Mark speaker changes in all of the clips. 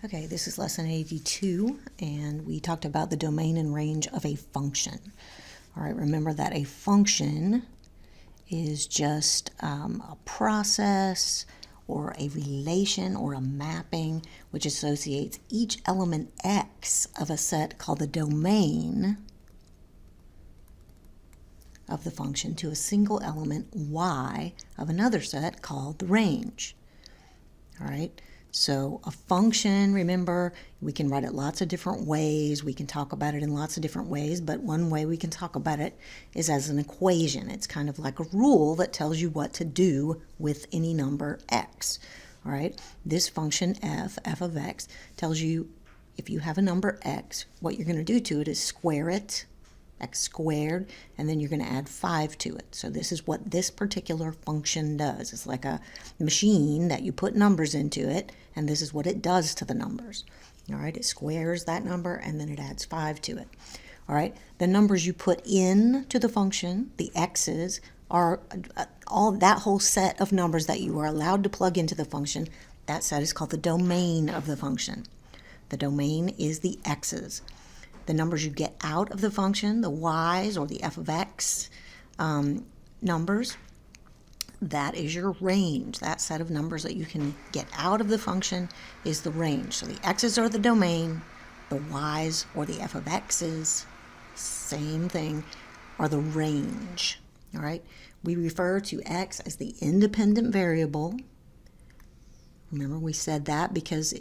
Speaker 1: Okay, this is lesson 82, and we talked about the domain and range of a function. All right, remember that a function is just a process or a relation or a mapping which associates each element x of a set called the domain of the function to a single element y of another set called the range. All right, so a function, remember, we can write it lots of different ways. We can talk about it in lots of different ways, but one way we can talk about it is as an equation. It's kind of like a rule that tells you what to do with any number x. All right, this function f of x, tells you if you have a number x, what you're going to do to it is square it, x squared, and then you're going to add 5 to it. So this is what this particular function does. It's like a machine that you put numbers into it, and this is what it does to the numbers. All right, it squares that number, and then it adds 5 to it. All right, the numbers you put in to the function, the x's, are all that whole set of numbers that you are allowed to plug into the function. That set is called the domain of the function. The domain is the x's. The numbers you get out of the function, the y's or the f of x numbers, that is your range. That set of numbers that you can get out of the function is the range. So the x's are the domain, the y's or the f of x's, same thing, are the range. All right, we refer to x as the independent variable. Remember, we said that because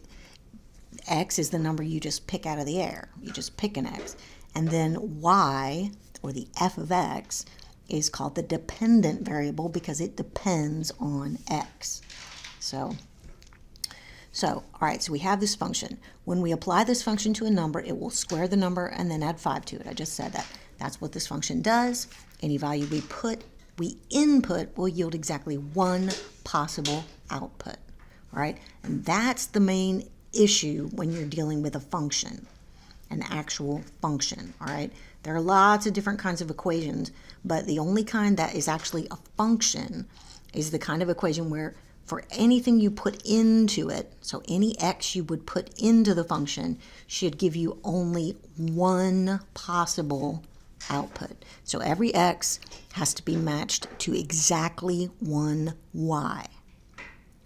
Speaker 1: x is the number you just pick out of the air. You just pick an x. And then y, or the f of x, is called the dependent variable because it depends on x. So all right, so we have this function. When we apply this function to a number, it will square the number and then add 5 to it. I just said that. That's what this function does. Any value we input will yield exactly one possible output. All right, and that's the main issue when you're dealing with a function, an actual function. All right, there are lots of different kinds of equations, but the only kind that is actually a function is the kind of equation where for anything you put into it, so any x you would put into the function should give you only one possible output. So every x has to be matched to exactly one y.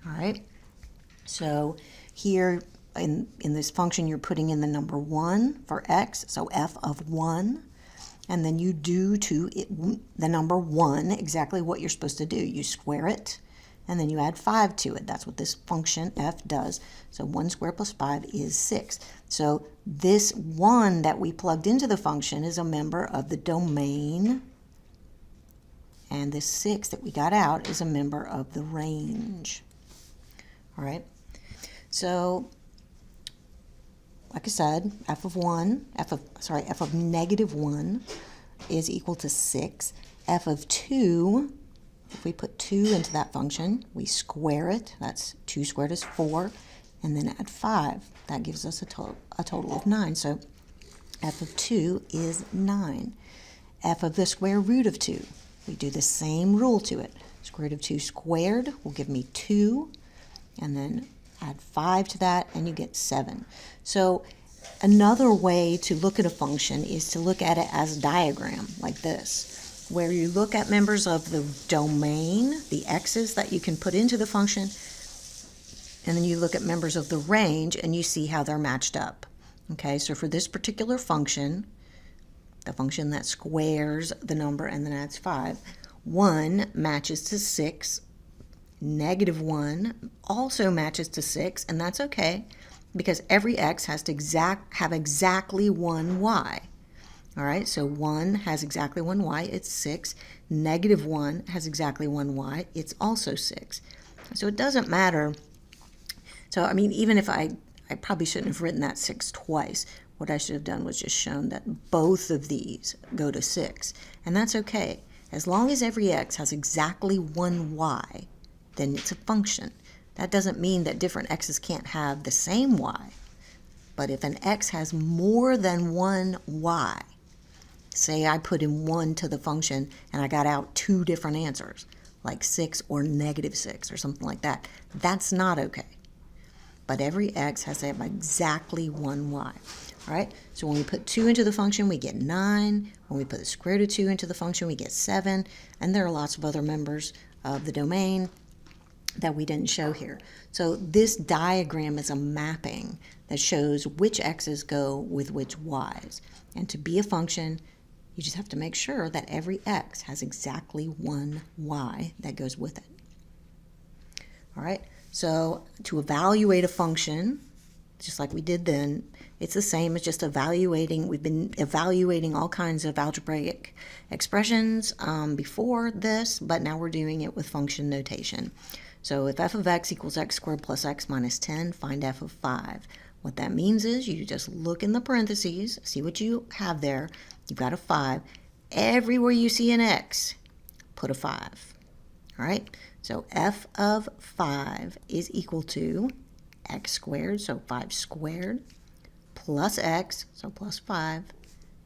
Speaker 1: All right, so here in this function, you're putting in the number 1 for x, so f of 1, and then you do to it, the number 1 exactly what you're supposed to do. You square it, and then you add 5 to it. That's what this function f does. So 1 squared plus 5 is 6. So this 1 that we plugged into the function is a member of the domain, and this 6 that we got out is a member of the range. All right, so like I said, f of negative 1 is equal to 6. F of 2, if we put 2 into that function, we square it. That's 2 squared is 4, and then add 5. That gives us a total of 9. So f of 2 is 9. F of the square root of 2, we do the same rule to it. Square root of 2 squared will give me 2, and then add 5 to that, and you get 7. So another way to look at a function is to look at it as a diagram like this, where you look at members of the domain, the x's that you can put into the function, and then you look at members of the range and you see how they're matched up. Okay, so for this particular function, the function that squares the number and then adds 5, 1 matches to 6, negative 1 also matches to 6, and that's okay because every x has to have exactly one y. All right, so 1 has exactly one y, it's 6. Negative 1 has exactly one y, it's also 6. So it doesn't matter. So, I mean, even if I probably shouldn't have written that 6 twice. What I should have done was just shown that both of these go to 6, and that's okay. As long as every x has exactly one y, then it's a function. That doesn't mean that different x's can't have the same y. But if an x has more than one y, say I put in 1 to the function and I got out 2 different answers, like 6 or negative 6 or something like that, that's not okay. but every x has to have exactly one y. All right, so when we put 2 into the function, we get 9. When we put the square root of 2 into the function, we get 7. And there are lots of other members of the domain that we didn't show here. So this diagram is a mapping that shows which x's go with which y's. And to be a function, you just have to make sure that every x has exactly one y that goes with it. All right, so to evaluate a function, just like we did then, it's the same as just evaluating. We've been evaluating all kinds of algebraic expressions before this, but now we're doing it with function notation. So if f of x equals x squared plus x minus 10, find f of 5. What that means is you just look in the parentheses, see what you have there. You've got a 5. Everywhere you see an x, put a 5. All right, so f of 5 is equal to x squared, so 5 squared, plus x, so plus 5,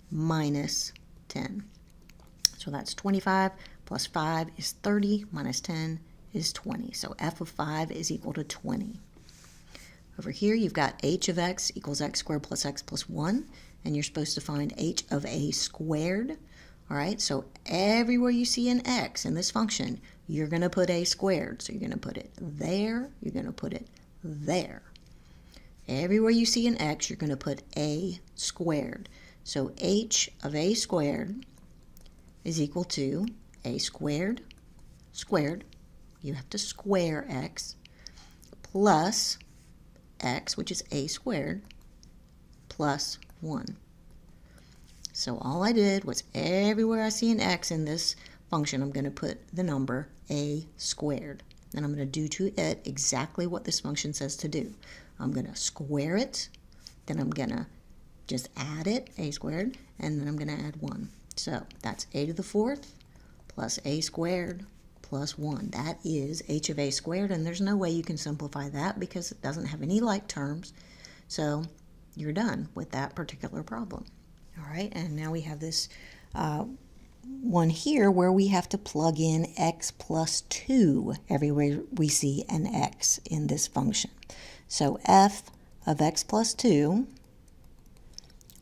Speaker 1: minus 10. So that's 25 plus 5 is 30, minus 10 is 20. So f of 5 is equal to 20. Over here, you've got h of x equals x squared plus x plus 1, and you're supposed to find h of a squared. All right, so everywhere you see an x in this function, you're going to put a squared. So you're going to put it there, you're going to put it there. Everywhere you see an x, you're going to put a squared. So h of a squared is equal to a squared squared. You have to square x plus x, which is a squared, plus 1. So all I did was everywhere I see an x in this function, I'm going to put the number a squared. And I'm going to do to it exactly what this function says to do. I'm going to square it, then I'm going to just add it, a squared, and then I'm going to add 1. So that's a to the 4th plus a squared plus 1. That is h of a squared, and there's no way you can simplify that because it doesn't have any like terms. So you're done with that particular problem. All right, and now we have this one here where we have to plug in x plus 2 everywhere we see an x in this function. So f of x plus 2,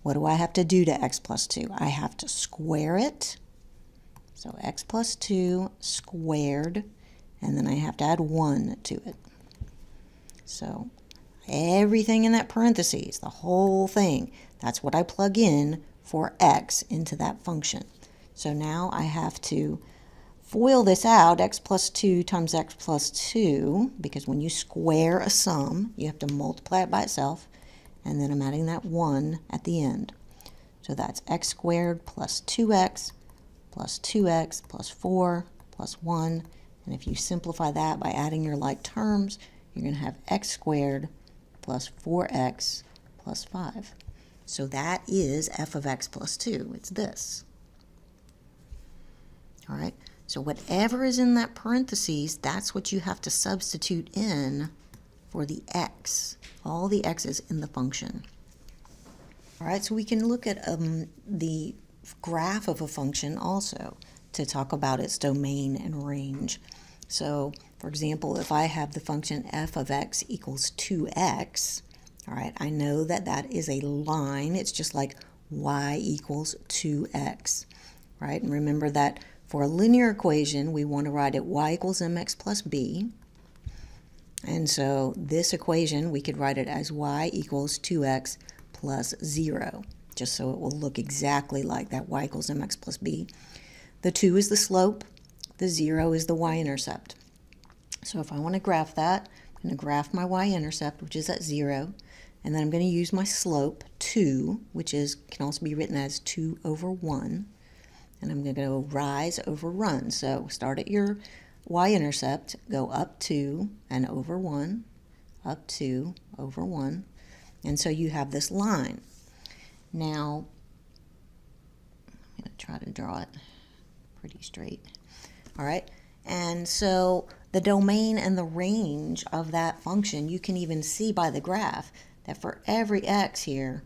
Speaker 1: what do I have to do to x plus 2? I have to square it. So x plus 2 squared, and then I have to add 1 to it. So everything in that parentheses, the whole thing, that's what I plug in for x into that function. So now I have to FOIL this out, x plus 2 times x plus 2, because when you square a sum, you have to multiply it by itself, and then I'm adding that 1 at the end. So that's x squared plus 2x plus 4 plus 1, and if you simplify that by adding your like terms, you're going to have x squared plus 4x plus 5. So that is f of x plus 2. It's this. All right, so whatever is in that parentheses, that's what you have to substitute in for the x, all the x's in the function. All right, so we can look at the graph of a function also to talk about its domain and range. So, for example, if I have the function f of x equals 2x, all right, I know that that is a line. It's just like y equals 2x, right? And remember that for a linear equation, we want to write it y equals mx plus b. And so this equation, we could write it as y equals 2x plus 0, just so it will look exactly like that y equals mx plus b. The 2 is the slope, the 0 is the y-intercept. So if I want to graph that, I'm going to graph my y-intercept, which is at 0, and then I'm going to use my slope, 2, which can also be written as 2 over 1. And I'm going to go rise over run. So start at your y-intercept, go up 2 and over 1, up 2, over 1. And so you have this line. Now, I'm going to try to draw it pretty straight. All right. And so the domain and the range of that function, you can even see by the graph that for every x here,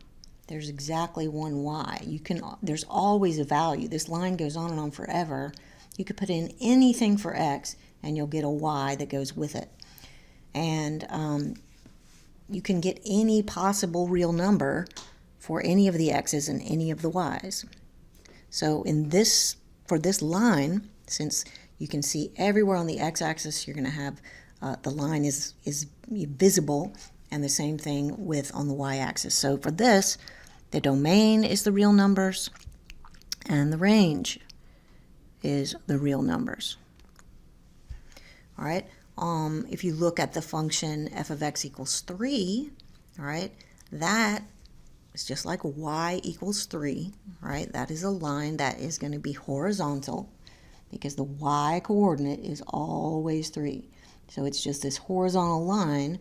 Speaker 1: there's exactly one y. There's always a value. This line goes on and on forever. You could put in anything for x, and you'll get a y that goes with it. And you can get any possible real number for any of the x's and any of the y's. So for this line, since you can see everywhere on the x-axis, you're going to have the line is visible, and the same thing with on the y-axis. So for this, the domain is the real numbers, and the range is the real numbers. All right. If you look at the function f of x equals 3, all right, that is just like y equals 3, right? That is a line that is going to be horizontal because the y coordinate is always 3. So it's just this horizontal line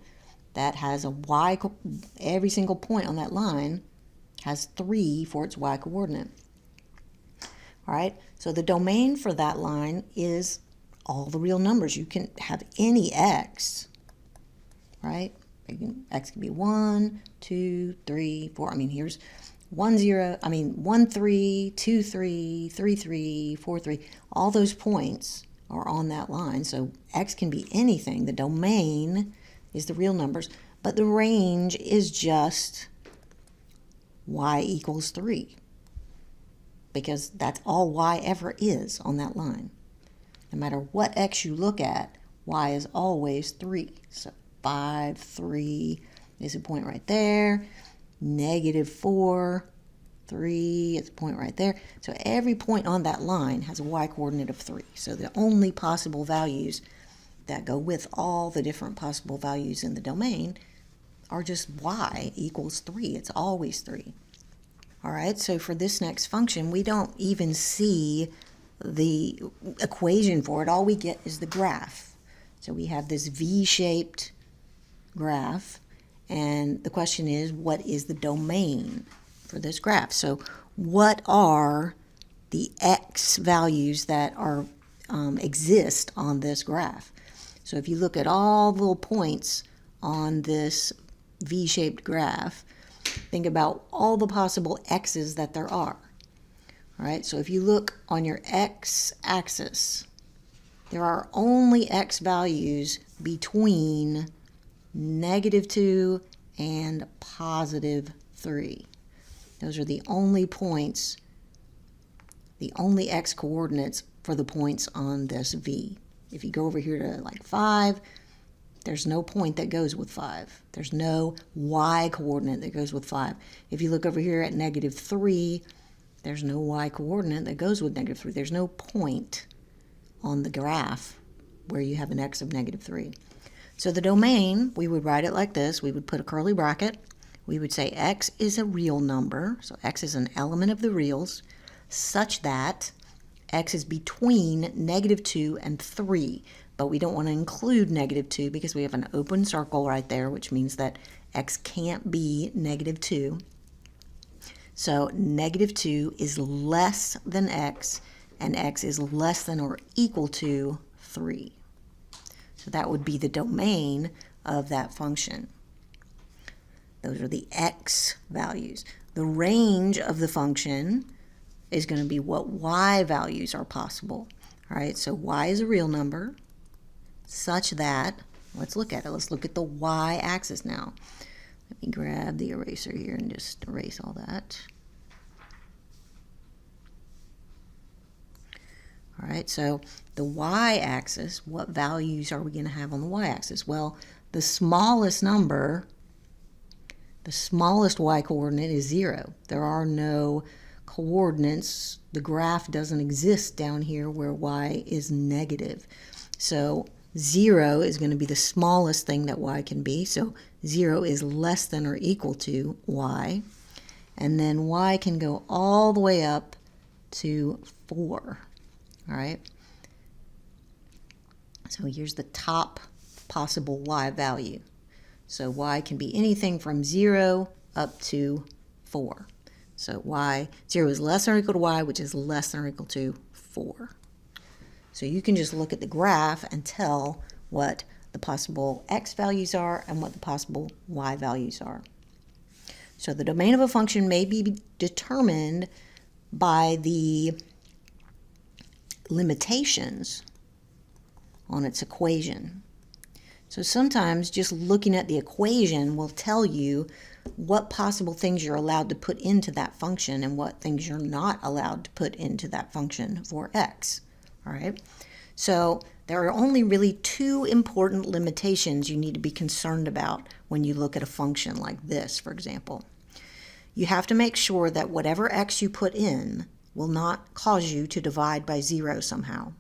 Speaker 1: that has a y, every single point on that line has 3 for its y coordinate. All right, so the domain for that line is all the real numbers. You can have any x, right? X can be 1, 2, 3, 4. I mean, here's 1, 3, 2, 3, 3, 3, 4, 3. All those points are on that line. So x can be anything. The domain is the real numbers, but the range is just y equals 3, because that's all y ever is on that line. No matter what x you look at, y is always 3. So 5, 3 is a point right there. -4, 3 is a point right there. So every point on that line has a y coordinate of 3. So the only possible values that go with all the different possible values in the domain are just y equals 3. It's always 3. All right, so for this next function, we don't even see the equation for it. All we get is the graph. So we have this V-shaped graph, and the question is, what is the domain for this graph? So what are the x values that are exist on this graph? So if you look at all the little points on this V-shaped graph, think about all the possible x's that there are. All right, so if you look on your x-axis, there are only x values between -2 and +3. Those are the only points, the only x coordinates for the points on this V. If you go over here to like 5, there's no point that goes with 5. There's no y coordinate that goes with 5. If you look over here at -3, there's no y coordinate that goes with -3. There's no point on the graph where you have an x of -3. So the domain, we would write it like this. We would put a curly bracket. We would say x is a real number. So x is an element of the reals such that x is between -2 and 3. But we don't want to include -2 because we have an open circle right there, which means that x can't be -2. So -2 is less than x, and x is less than or equal to 3. So that would be the domain of that function. Those are the x values. The range of the function is going to be what y values are possible. All right, so y is a real number such that, let's look at it. Let's look at the y-axis now. Let me grab the eraser here and just erase all that. All right, so the y-axis, what values are we going to have on the y-axis? Well, the smallest number, the smallest y-coordinate is 0. There are no coordinates. The graph doesn't exist down here where y is negative. So 0 is going to be the smallest thing that y can be. So 0 is less than or equal to y. And then y can go all the way up to 4. All right. So here's the top possible y value. So y can be anything from 0 up to 4. So 0 is less than or equal to y, which is less than or equal to 4. So you can just look at the graph and tell what the possible x values are and what the possible y values are. So the domain of a function may be determined by the limitations on its equation. So sometimes just looking at the equation will tell you what possible things you're allowed to put into that function and what things you're not allowed to put into that function for x. All right. So there are only really two important limitations you need to be concerned about when you look at a function like this, for example. You have to make sure that whatever x you put in will not cause you to divide by 0 somehow.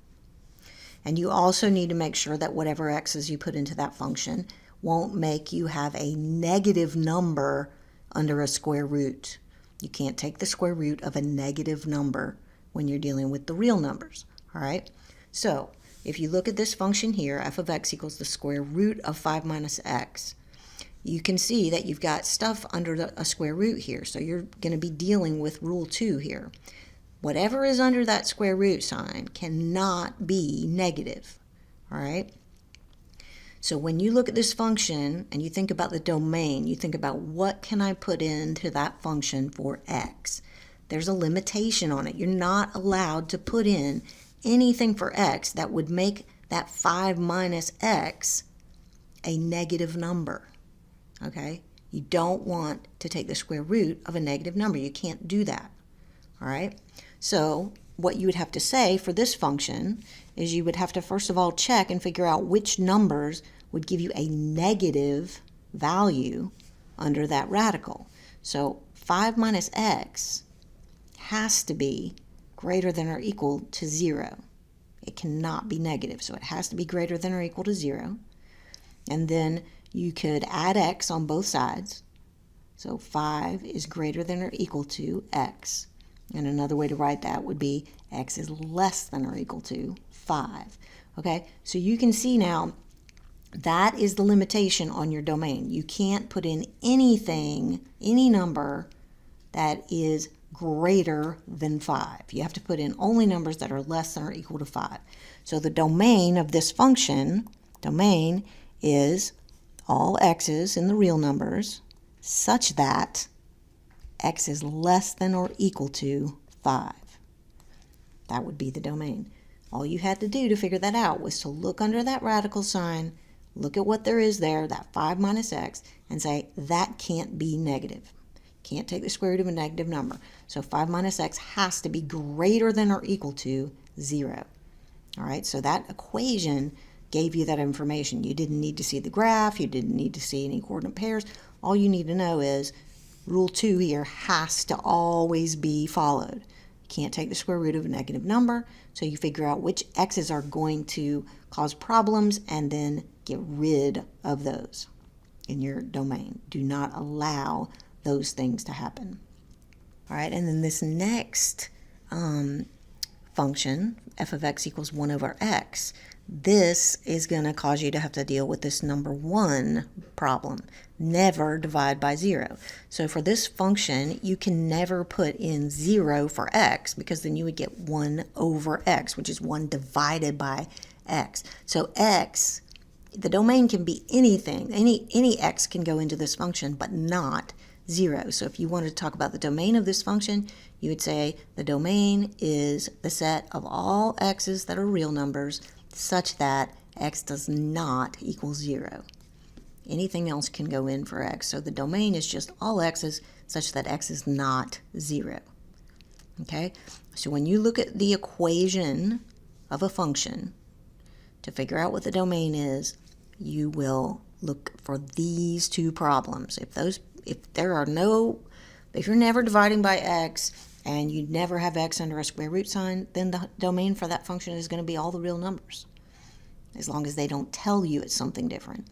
Speaker 1: And you also need to make sure that whatever x's you put into that function won't make you have a negative number under a square root. You can't take the square root of a negative number when you're dealing with the real numbers. All right? So if you look at this function here, f of x equals the square root of 5 minus x, you can see that you've got stuff under a square root here. So you're going to be dealing with rule 2 here. Whatever is under that square root sign cannot be negative. All right? So when you look at this function and you think about the domain, you think about what can I put into that function for x. There's a limitation on it. You're not allowed to put in anything for x that would make that 5 minus x a negative number. Okay? You don't want to take the square root of a negative number. You can't do that. All right? So what you would have to say for this function is you would have to first of all check and figure out which numbers would give you a negative value under that radical. So 5 minus x has to be greater than or equal to 0. It cannot be negative, so it has to be greater than or equal to 0. And then you could add x on both sides. So 5 is greater than or equal to x. And another way to write that would be x is less than or equal to 5. Okay, so you can see now that is the limitation on your domain. You can't put in anything, any number that is greater than 5. You have to put in only numbers that are less than or equal to 5. So the domain of this function, domain, is all x's in the real numbers such that x is less than or equal to 5. That would be the domain. All you had to do to figure that out was to look under that radical sign, look at what there is there, that 5 minus x, and say that can't be negative. Can't take the square root of a negative number. So 5 minus x has to be greater than or equal to 0. All right, so that equation gave you that information. You didn't need to see the graph. You didn't need to see any coordinate pairs. All you need to know is rule 2 here has to always be followed. You can't take the square root of a negative number, so you figure out which x's are going to cause problems and then get rid of those in your domain. Do not allow those things to happen. All right, and then this next function, f of x equals 1 over x, this is going to cause you to have to deal with this number 1 problem. Never divide by 0. So for this function, you can never put in 0 for x because then you would get 1 over x, which is 1 divided by x. So x, the domain can be anything. Any x can go into this function, but not 0. So if you wanted to talk about the domain of this function, you would say the domain is the set of all x's that are real numbers such that x does not equal 0. Anything else can go in for x. So the domain is just all x's such that x is not 0. Okay? So when you look at the equation of a function to figure out what the domain is, you will look for these two problems. If you're never dividing by x and you never have x under a square root sign, then the domain for that function is going to be all the real numbers, as long as they don't tell you it's something different.